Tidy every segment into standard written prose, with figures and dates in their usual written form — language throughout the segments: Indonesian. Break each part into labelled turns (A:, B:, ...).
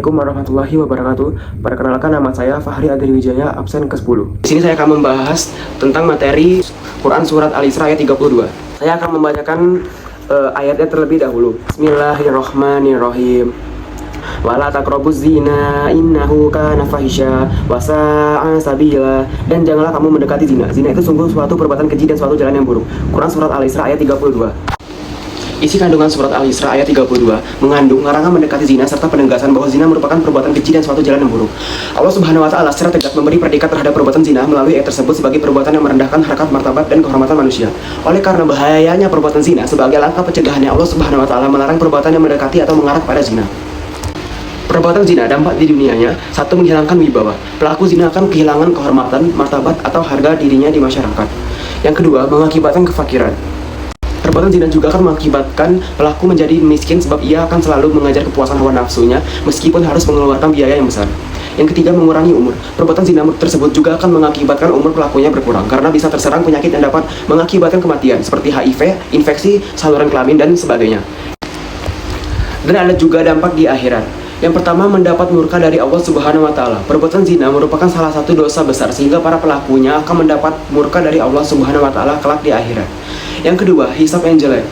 A: Assalamualaikum warahmatullahi wabarakatuh. Perkenalkan, nama saya Fahri Adriwijaya, absen ke-10. Di sini saya akan membahas tentang materi Quran Surat Al-Isra ayat 32. Saya akan membacakan ayatnya terlebih dahulu. Bismillahirrahmanirrahim. Wala taqrabuz zina innahu kana fahisya wa sa'a sabila. Dan janganlah kamu mendekati zina. Zina itu sungguh suatu perbuatan keji dan suatu jalan yang buruk. Quran Surat Al-Isra ayat 32. Isi kandungan surat Al-Isra ayat 32 mengandung larangan mendekati zina serta penegasan bahwa zina merupakan perbuatan keji dan suatu jalan yang buruk. Allah Subhanahu wa taala secara tegas memberi predikat terhadap perbuatan zina melalui ayat tersebut sebagai perbuatan yang merendahkan harkat martabat dan kehormatan manusia. Oleh karena bahayanya perbuatan zina, sebagai langkah pencegahannya Allah Subhanahu wa taala melarang perbuatan yang mendekati atau mengarah pada zina. Perbuatan zina dampak di dunianya: 1. Menghilangkan wibawa. Pelaku zina akan kehilangan kehormatan, martabat atau harga dirinya di masyarakat. Yang kedua, mengakibatkan kefakiran. Perbuatan zina juga akan mengakibatkan pelaku menjadi miskin sebab ia akan selalu mengejar kepuasan hawa nafsunya meskipun harus mengeluarkan biaya yang besar. Yang ketiga, mengurangi umur. Perbuatan zina tersebut juga akan mengakibatkan umur pelakunya berkurang karena bisa terserang penyakit yang dapat mengakibatkan kematian seperti HIV, infeksi saluran kelamin, dan sebagainya. Dan ada juga dampak di akhirat. Yang pertama, mendapat murka dari Allah Subhanahu wa taala. Perbuatan zina merupakan salah satu dosa besar sehingga para pelakunya akan mendapat murka dari Allah Subhanahu wa taala kelak di akhirat. Yang kedua, hisab yang jelek.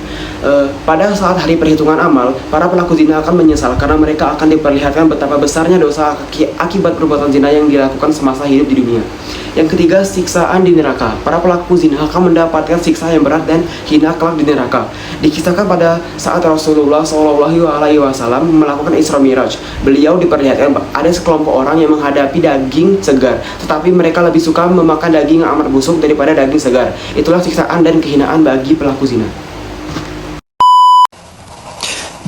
A: Pada saat hari perhitungan amal, para pelaku zina akan menyesal karena mereka akan diperlihatkan betapa besarnya dosa akibat perbuatan zina yang dilakukan semasa hidup di dunia. Yang ketiga, siksaan di neraka. Para pelaku zina akan mendapatkan siksa yang berat dan hina kelak di neraka. Dikisahkan pada saat Rasulullah SAW melakukan Isra Miraj, beliau diperlihatkan ada sekelompok orang yang menghadapi daging segar, tetapi mereka lebih suka memakan daging yang amat busuk daripada daging segar. Itulah siksaan dan kehinaan bagi pelaku zina.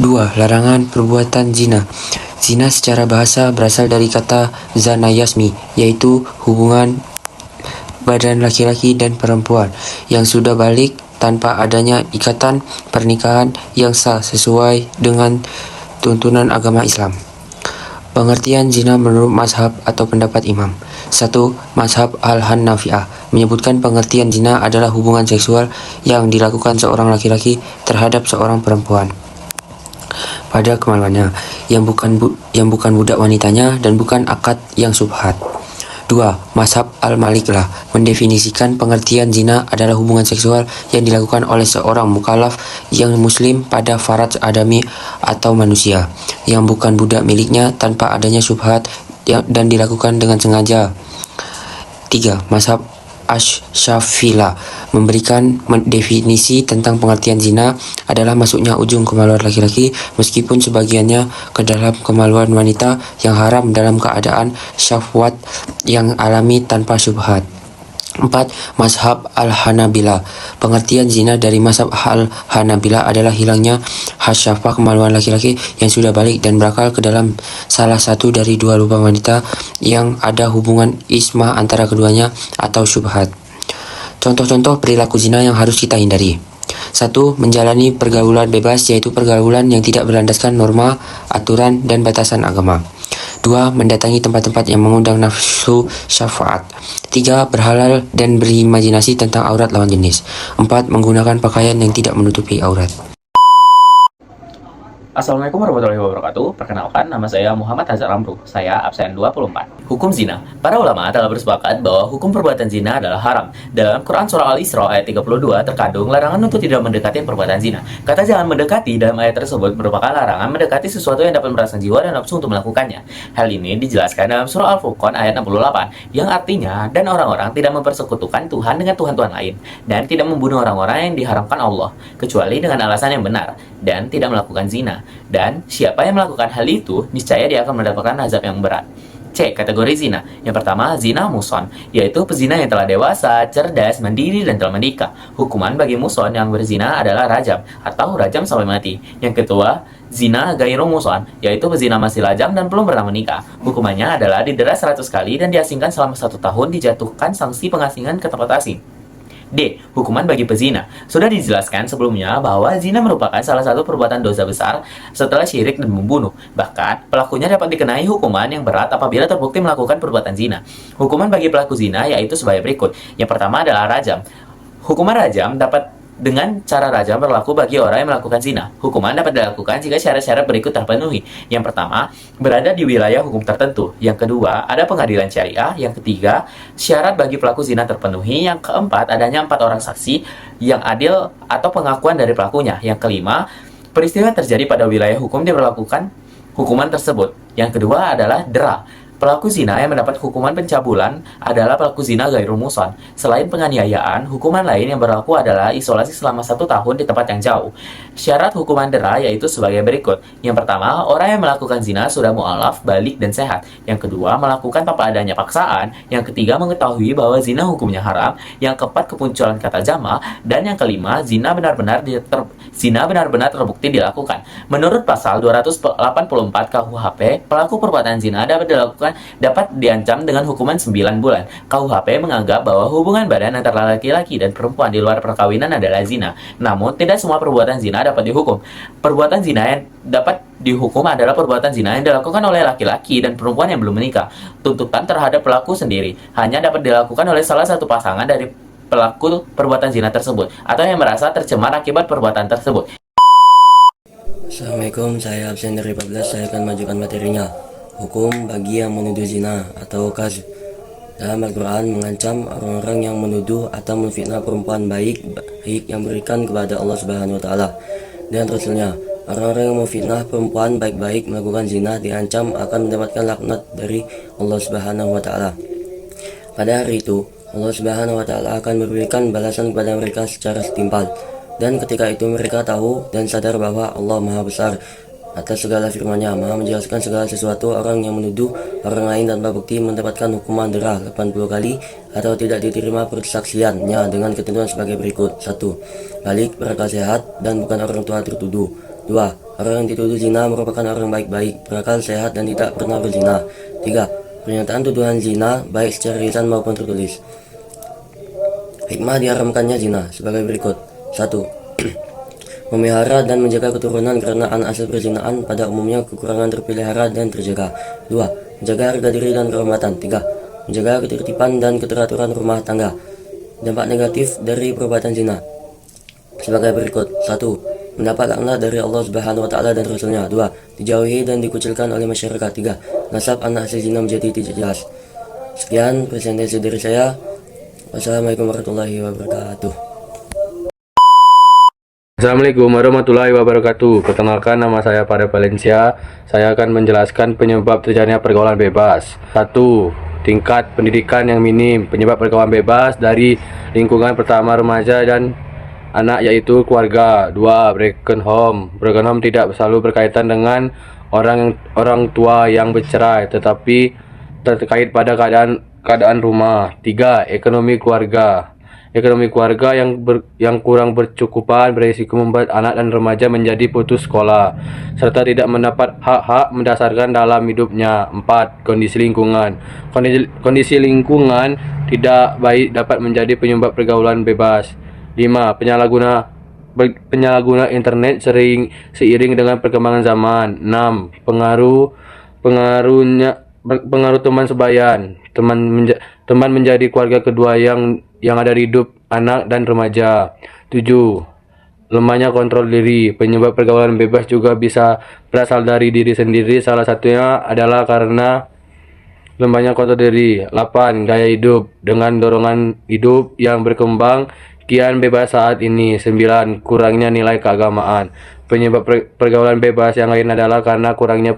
B: 2. Larangan perbuatan zina. Zina secara bahasa berasal dari kata zana yasmi, yaitu hubungan badan laki-laki dan perempuan yang sudah balik tanpa adanya ikatan pernikahan yang sah sesuai dengan tuntunan agama Islam. Pengertian zina menurut mazhab atau pendapat imam. 1. Mazhab Al-Hanafi'ah menyebutkan pengertian zina adalah hubungan seksual yang dilakukan seorang laki-laki terhadap seorang perempuan pada kemaluannya, yang bukan budak wanitanya dan bukan akad yang subhat. 2. Mazhab Al-Maliklah mendefinisikan pengertian zina adalah hubungan seksual yang dilakukan oleh seorang mukallaf yang muslim pada faraj adami atau manusia, yang bukan budak miliknya tanpa adanya syubhat dan dilakukan dengan sengaja. 3. Mazhab Asy-Syafi'iyah memberikan definisi tentang pengertian zina adalah masuknya ujung kemaluan laki-laki meskipun sebagiannya ke dalam kemaluan wanita yang haram dalam keadaan syahwat yang alami tanpa syubhat. 4. Mazhab Al-Hanabilah. Pengertian zina dari mazhab Al-Hanabilah adalah hilangnya hasyafah kemaluan laki-laki yang sudah balik dan berakal ke dalam salah satu dari dua lubang wanita yang ada hubungan ismah antara keduanya atau syubhat. Contoh-contoh perilaku zina yang harus kita hindari. 1. Menjalani pergaulan bebas, yaitu pergaulan yang tidak berlandaskan norma, aturan, dan batasan agama. 2. Mendatangi tempat-tempat yang mengundang nafsu syahwat. 3. Berhalal dan berimajinasi tentang aurat lawan jenis. 4. Menggunakan pakaian yang tidak menutupi aurat.
C: Assalamualaikum warahmatullahi wabarakatuh. Perkenalkan, nama saya Muhammad Hazar Amru. Saya absen 24. Hukum zina. Para ulama telah bersepakat bahwa hukum perbuatan zina adalah haram. Dalam Quran Surah Al-Isra ayat 32 terkandung larangan untuk tidak mendekati perbuatan zina. Kata jangan mendekati dalam ayat tersebut merupakan larangan mendekati sesuatu yang dapat merangsang jiwa dan nafsu untuk melakukannya. Hal ini dijelaskan dalam Surah Al-Furqan ayat 68, yang artinya, dan orang-orang tidak mempersekutukan Tuhan dengan Tuhan-Tuhan lain, dan tidak membunuh orang-orang yang diharamkan Allah, kecuali dengan alasan yang benar, dan tidak melakukan zina. Dan siapa yang melakukan hal itu, niscaya dia akan mendapatkan azab yang berat. C. Kategori zina. Yang pertama, zina muson, yaitu pezina yang telah dewasa, cerdas, mandiri, dan telah menikah. Hukuman bagi muson yang berzina adalah rajam atau rajam sampai mati. Yang kedua, zina gairu muson, yaitu pezina masih lajang dan belum pernah menikah. Hukumannya adalah didera 100 kali dan diasingkan selama 1 tahun, dijatuhkan sanksi pengasingan ke tempat asing. D. Hukuman bagi pezina. Sudah dijelaskan sebelumnya bahwa zina merupakan salah satu perbuatan dosa besar setelah syirik dan membunuh. Bahkan, pelakunya dapat dikenai hukuman yang berat apabila terbukti melakukan perbuatan zina. Hukuman bagi pelaku zina yaitu sebagai berikut. Yang pertama adalah rajam. Hukuman rajam dapat dengan cara rajam berlaku bagi orang yang melakukan zina. Hukuman dapat dilakukan jika syarat-syarat berikut terpenuhi. Yang pertama, berada di wilayah hukum tertentu. Yang kedua, ada pengadilan syariah. Yang ketiga, syarat bagi pelaku zina terpenuhi. Yang keempat, adanya 4 orang saksi yang adil atau pengakuan dari pelakunya. Yang kelima, peristiwa yang terjadi pada wilayah hukum diberlakukan hukuman tersebut. Yang kedua adalah dera. Pelaku zina yang mendapat hukuman pencabulan adalah pelaku zina ghairul muhsan. Selain penganiayaan, hukuman lain yang berlaku adalah isolasi selama 1 tahun di tempat yang jauh. Syarat hukuman dera yaitu sebagai berikut. Yang pertama, orang yang melakukan zina sudah mu'alaf, balik, dan sehat. Yang kedua, melakukan tanpa adanya paksaan. Yang ketiga, mengetahui bahwa zina hukumnya haram. Yang keempat, kemunculan kata jama. Dan yang kelima, zina benar-benar terbukti dilakukan. Menurut pasal 284 KUHP, pelaku perbuatan zina dapat diancam dengan hukuman 9 bulan. KUHP menganggap bahwa hubungan badan antara laki-laki dan perempuan di luar perkawinan adalah zina. Namun, tidak semua perbuatan zina dapat dihukum. Perbuatan zina yang dapat dihukum adalah perbuatan zina yang dilakukan oleh laki-laki dan perempuan yang belum menikah. Tuntutan terhadap pelaku sendiri hanya dapat dilakukan oleh salah satu pasangan dari pelaku perbuatan zina tersebut atau yang merasa tercemar akibat perbuatan tersebut.
D: Assalamualaikum, saya absen dari 14. Saya akan majukan materinya. Hukum bagi yang menuduh zina atau kazib. Dalam Al-Quran mengancam orang-orang yang menuduh atau menfitnah perempuan baik yang berikan kepada Allah Subhanahu wa Ta'ala dan Rasulnya. Orang-orang yang memfitnah perempuan baik-baik melakukan zina diancam akan mendapatkan laknat dari Allah Subhanahu wa Ta'ala. Pada hari itu, Allah Subhanahu wa Ta'ala akan memberikan balasan kepada mereka secara setimpal. Dan ketika itu mereka tahu dan sadar bahwa Allah Maha Besar atas segala firman-Nya, Maha menjelaskan segala sesuatu. Orang yang menuduh orang lain tanpa bukti mendapatkan hukuman dera 80 kali atau tidak diterima persaksiannya dengan ketentuan sebagai berikut. 1. Balik berakal sehat dan bukan orang tua tertuduh. 2. Orang yang dituduh zina merupakan orang baik-baik, berakal sehat dan tidak pernah berzina. 3. Pernyataan tuduhan zina baik secara lisan maupun tertulis. Hikmah diharamkannya zina sebagai berikut. 1. Memelihara dan menjaga keturunan karena anak hasil perzinaan pada umumnya kekurangan terpelihara dan terjaga. 2. Menjaga harga diri dan kehormatan. 3. Menjaga ketertiban dan keteraturan rumah tangga. Dampak negatif dari perbuatan zina sebagai berikut. 1. Mendapat laknat dari Allah Subhanahu wa Ta'ala dan Rasulnya. 2. Dijauhi dan dikucilkan oleh masyarakat. 3. Nasab anak hasil zina menjadi tidak jelas. Sekian presentasi dari saya. Wassalamualaikum warahmatullahi wabarakatuh.
E: Assalamualaikum warahmatullahi wabarakatuh. Perkenalkan, nama saya Pada Valencia. Saya akan menjelaskan penyebab terjadinya pergaulan bebas. 1. Tingkat pendidikan yang minim. Penyebab pergaulan bebas dari lingkungan pertama remaja dan anak yaitu keluarga. 2. Broken home. Broken home tidak selalu berkaitan dengan orang tua yang bercerai, tetapi terkait pada keadaan rumah. 3. Ekonomi keluarga. Ekonomi keluarga yang kurang bercukupan berisiko membuat anak dan remaja menjadi putus sekolah serta tidak mendapat hak-hak mendasarkan dalam hidupnya. 4. Kondisi lingkungan. Kondisi lingkungan tidak baik dapat menjadi penyebab pergaulan bebas. 5. Penyalahguna internet seiring dengan perkembangan zaman. 6. Pengaruh teman sebayan. Teman menjadi keluarga kedua yang ada di hidup anak dan remaja. 7. Lemahnya kontrol diri. Penyebab pergaulan bebas juga bisa berasal dari diri sendiri. Salah satunya adalah karena lemahnya kontrol diri. 8. Gaya hidup. Dengan dorongan hidup yang berkembang kian bebas saat ini. 9. Kurangnya nilai keagamaan. Penyebab pergaulan bebas yang lain adalah karena kurangnya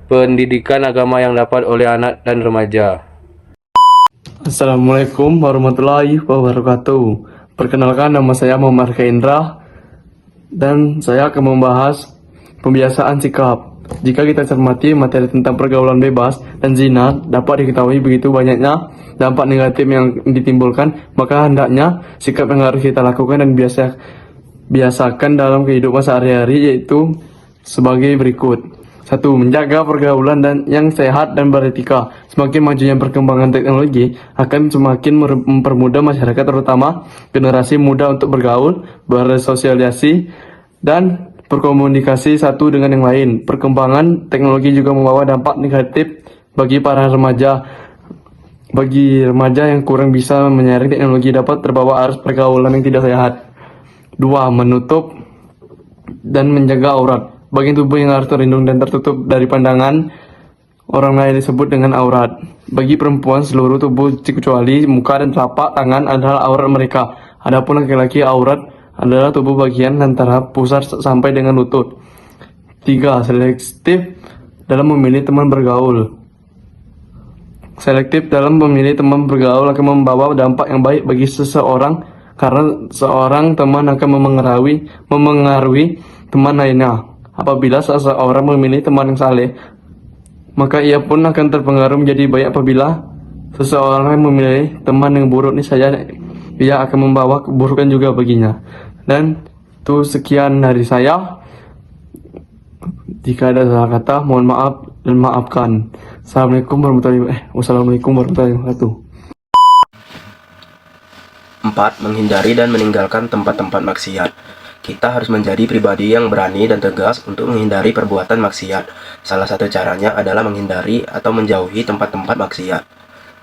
E: pendidikan agama yang dapat oleh anak dan remaja.
F: Assalamualaikum warahmatullahi wabarakatuh. Perkenalkan, nama saya Muhammad Indra dan saya akan membahas pembiasaan sikap. Jika kita cermati materi tentang pergaulan bebas dan zina, dapat diketahui begitu banyaknya dampak negatif yang ditimbulkan, maka hendaknya sikap yang harus kita lakukan dan biasakan dalam kehidupan sehari-hari yaitu sebagai berikut. 1. Menjaga pergaulan yang sehat dan beretika. Semakin majunya perkembangan teknologi akan semakin mempermudah masyarakat, terutama generasi muda, untuk bergaul, bersosialisasi, dan berkomunikasi satu dengan yang lain. Perkembangan teknologi juga membawa dampak negatif bagi para remaja. Bagi remaja yang kurang bisa menyaring teknologi dapat terbawa arus pergaulan yang tidak sehat. 2. Menutup dan menjaga aurat. Bagian tubuh yang harus terlindung dan tertutup dari pandangan orang lain disebut dengan aurat. Bagi perempuan, seluruh tubuh kecuali muka dan telapak tangan adalah aurat mereka. Adapun laki-laki, aurat adalah tubuh bagian antara pusar sampai dengan lutut. 3. Selektif dalam memilih teman bergaul. Selektif dalam memilih teman bergaul akan membawa dampak yang baik bagi seseorang karena seorang teman akan memengaruhi teman lainnya. Apabila seseorang memilih teman yang saleh, maka ia pun akan terpengaruh menjadi baik. Apabila seseorang memilih teman yang buruk, niscaya ia akan membawa keburukan juga baginya. Dan itu sekian dari saya. Jika ada salah kata, mohon maaf dan maafkan. Wassalamualaikum warahmatullahi wabarakatuh.
A: 4. Menghindari dan meninggalkan tempat-tempat maksiat. Kita harus menjadi pribadi yang berani dan tegas untuk menghindari perbuatan maksiat. Salah satu caranya adalah menghindari atau menjauhi tempat-tempat maksiat.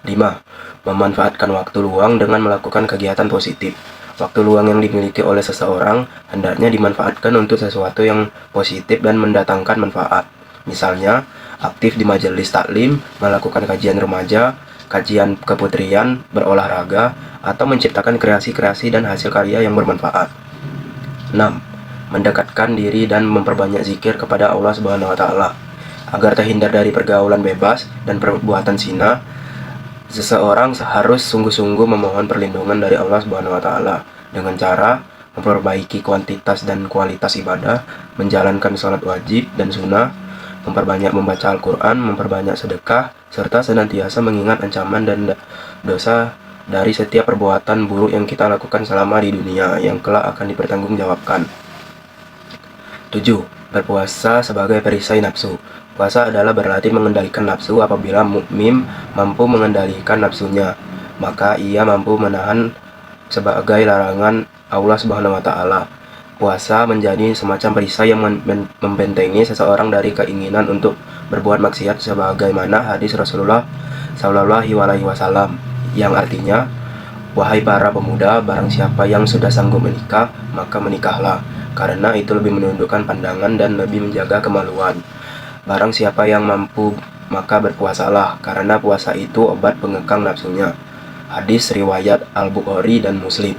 A: 5. Memanfaatkan waktu luang dengan melakukan kegiatan positif. Waktu luang yang dimiliki oleh seseorang hendaknya dimanfaatkan untuk sesuatu yang positif dan mendatangkan manfaat. Misalnya, aktif di majelis taklim, melakukan kajian remaja, kajian keputrian, berolahraga, atau menciptakan kreasi-kreasi dan hasil karya yang bermanfaat. 6. Mendekatkan diri dan memperbanyak zikir kepada Allah Subhanahu wa taala. Agar terhindar dari pergaulan bebas dan perbuatan zina, seseorang harus sungguh-sungguh memohon perlindungan dari Allah Subhanahu wa taala dengan cara memperbaiki kuantitas dan kualitas ibadah, menjalankan sholat wajib dan sunnah, memperbanyak membaca Al-Quran, memperbanyak sedekah, serta senantiasa mengingat ancaman dan dosa dari setiap perbuatan buruk yang kita lakukan selama di dunia yang kelak akan dipertanggungjawabkan. 7. Berpuasa sebagai perisai nafsu. Puasa adalah berlatih mengendalikan nafsu. Apabila mukmin mampu mengendalikan nafsunya, maka ia mampu menahan sebagai larangan Allah Subhanahu wa taala. Puasa menjadi semacam perisai yang membentengi seseorang dari keinginan untuk berbuat maksiat, sebagaimana hadis Rasulullah SAW yang artinya, wahai para pemuda, barang siapa yang sudah sanggup menikah, maka menikahlah, karena itu lebih menundukkan pandangan dan lebih menjaga kemaluan. Barang siapa yang mampu, maka berpuasalah, karena puasa itu obat pengekang nafsunya. Hadis riwayat Al-Bukhari dan Muslim.